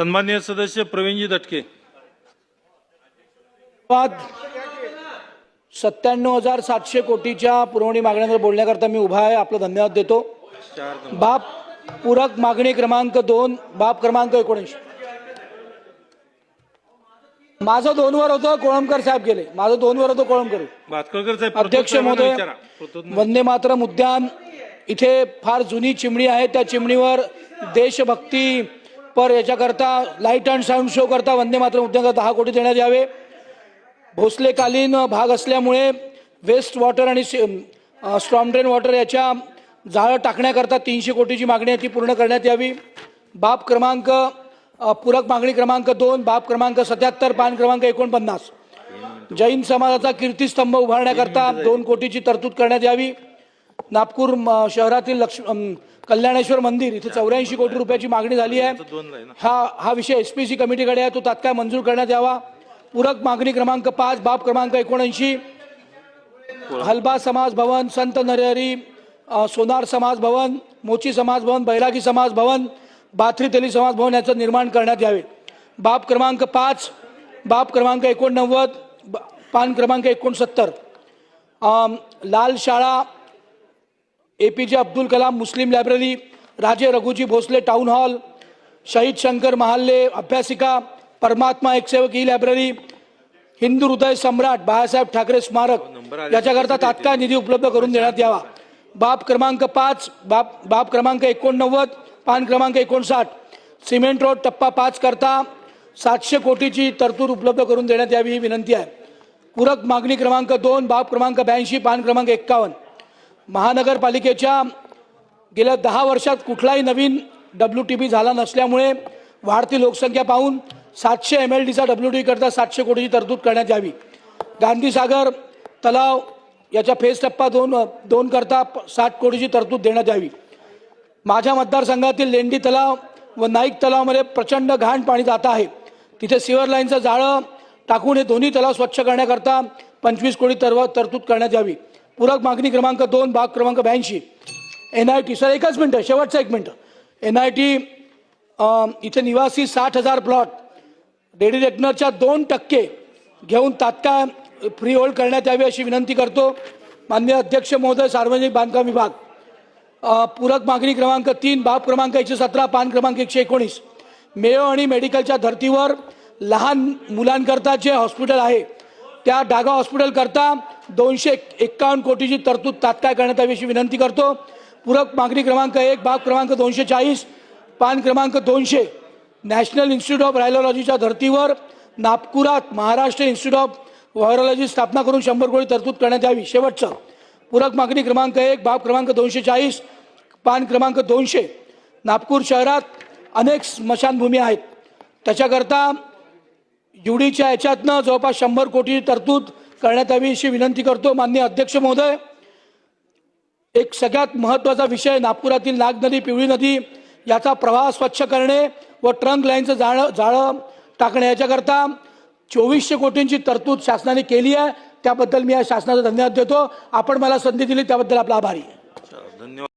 सन्माननीय सदस्य प्रवीणजी दटके। 97,700 कोटीच्या पुरवणी मागण्यांवर बोलण्याकरता मी उभा आहे। आपला धन्यवाद देतो। बाब पूरक मागणी क्रमांक 2 बाब क्रमांक 19 माझं 2 वर होतं, कोळंबकर साहेब गेले। माझं 2 वर होतं, कोळंबकर। भातखळकर साहेब, अध्यक्ष महोदय, वंदे मातरम उद्यान इथे फार जुनी चिमणी आहे। त्या चिमणीवर देशभक्ती पर याच्याकरता लाईट अँड साऊंड शो करता वंदे मातरम उद्यानाला 10 कोटी देण्यात यावे। भोसलेकालीन भाग असल्यामुळे वेस्ट वॉटर आणि स्ट्रॉम ड्रेन वॉटर याच्या जाळं टाकण्याकरता 300 कोटीची मागणी आहे, ती पूर्ण करण्यात यावी। बाब क्रमांक पूरक मागणी क्रमांक 2 बाब क्रमांक 77 पान क्रमांक 49 जैन समाजाचा कीर्तिस्तंभ उभारण्याकरता 2 कोटीची तरतूद करण्यात यावी। नागपूर शहरातील कल्याणेश्वर मंदिर इथे 84 कोटी रुपयाची मागणी झाली आहे। हा विषय एसपीसी कमिटीकडे आहे, तो तात्काळ मंजूर करण्यात यावा। पूरक मागणी क्रमांक 5 बाब क्रमांक 79 हलबा समाज भवन, संत नरहरी सोनार समाज भवन, मोची समाज भवन, बैरागी समाज भवन, बाथरी तेली समाज भवन याचं निर्माण करण्यात यावे। बाब क्रमांक 5 बाब क्रमांक 89 पान क्रमांक 69 लाल शाळा, एपीजे अब्दुल कलाम मुस्लिम लायब्ररी, राजे रघुजी भोसले टाउन हॉल, शहीद शंकर महाल्ले अभ्यासिका, परमात्मा एक सेवक ई लायब्ररी, हिंदू हृदय सम्राट बाळासाहेब ठाकरे स्मारक याच्याकरता तात्काळ निधी उपलब्ध करून देण्यात यावा। बाब क्रमांक 5 बाब क्रमांक 89 पान क्रमांक 59 सिमेंट रोड टप्पा 5 करता 700 कोटीची तरतूद उपलब्ध करून देण्यात यावी ही विनंती आहे। पूरक मागणी क्रमांक 2 बाब क्रमांक 82 पान क्रमांक 51 महानगरपालिकेच्या गेल्या 10 वर्षात कुठलाही नवीन WTP झाला नसल्यामुळे वाढती लोकसंख्या पाहून 700 MLDचा WTP करता 700 कोटीची तरतूद करण्यात यावी। गांधीसागर तलाव याच्या फेज टप्पा 2 करता 60 कोटीची तरतूद देण्यात यावी। माझ्या मतदारसंघातील लेंडी तलाव व नाईक तलावामध्ये प्रचंड घाण पाणी जात आहे, तिथे सिवर लाईनचं जाळं टाकून हे दोन्ही तलाव स्वच्छ करण्याकरता 25 कोटी तरतूद करण्यात यावी। पूरक मागणी क्रमांक 2 बाब क्रमांक 82 NIT सर एकच मिनिट शेवटचं 1 मिनिट NIT इथे निवासी 60,000 प्लॉट रेडी रेकनरच्या 2% घेऊन तात्काळ फ्री होल्ड करण्यात यावी अशी विनंती करतो। माननीय अध्यक्ष महोदय, सार्वजनिक बांधकाम विभाग पूरक मागणी क्रमांक 3 बाब क्रमांक 117 पान क्रमांक 119 मेयो आणि मेडिकलच्या धर्तीवर लहान मुलांकरता जे हॉस्पिटल आहे त्या डागा हॉस्पिटल करता 251 कोटीची तरतूद तात्काळ करण्यात यावी अशी विनंती करतो। पूरक मागणी क्रमांक 1 बाब क्रमांक 240 पान क्रमांक 200 नॅशनल इन्स्टिट्यूट ऑफ व्हायरोलॉजीच्या धर्तीवर नागपुरात महाराष्ट्र इन्स्टिट्यूट ऑफ व्हायरोलॉजी स्थापना करून 100 कोटी तरतूद करण्यात यावी। शेवटचं पूरक मागणी क्रमांक 1 बाब क्रमांक 240 पान क्रमांक 200 नागपूर शहरात अनेक स्मशानभूमी आहेत, त्याच्याकरता युडीच्या याच्यातनं जवळपास 100 कोटी तरतूद करण्यात यावी अशी विनंती करतो। माननीय अध्यक्ष महोदय, एक सगळ्यात महत्त्वाचा विषय नागपुरातील नाग नदी पिवळी नदी याचा प्रवाह स्वच्छ करणे व ट्रंक लाईनचं जाळं टाकणे याच्याकरता 2400 कोटींची तरतूद शासनाने केली आहे, त्याबद्दल मी या शासनाचा धन्यवाद देतो। आपण मला संधी दिली त्याबद्दल आपला आभारी आहे। धन्यवाद।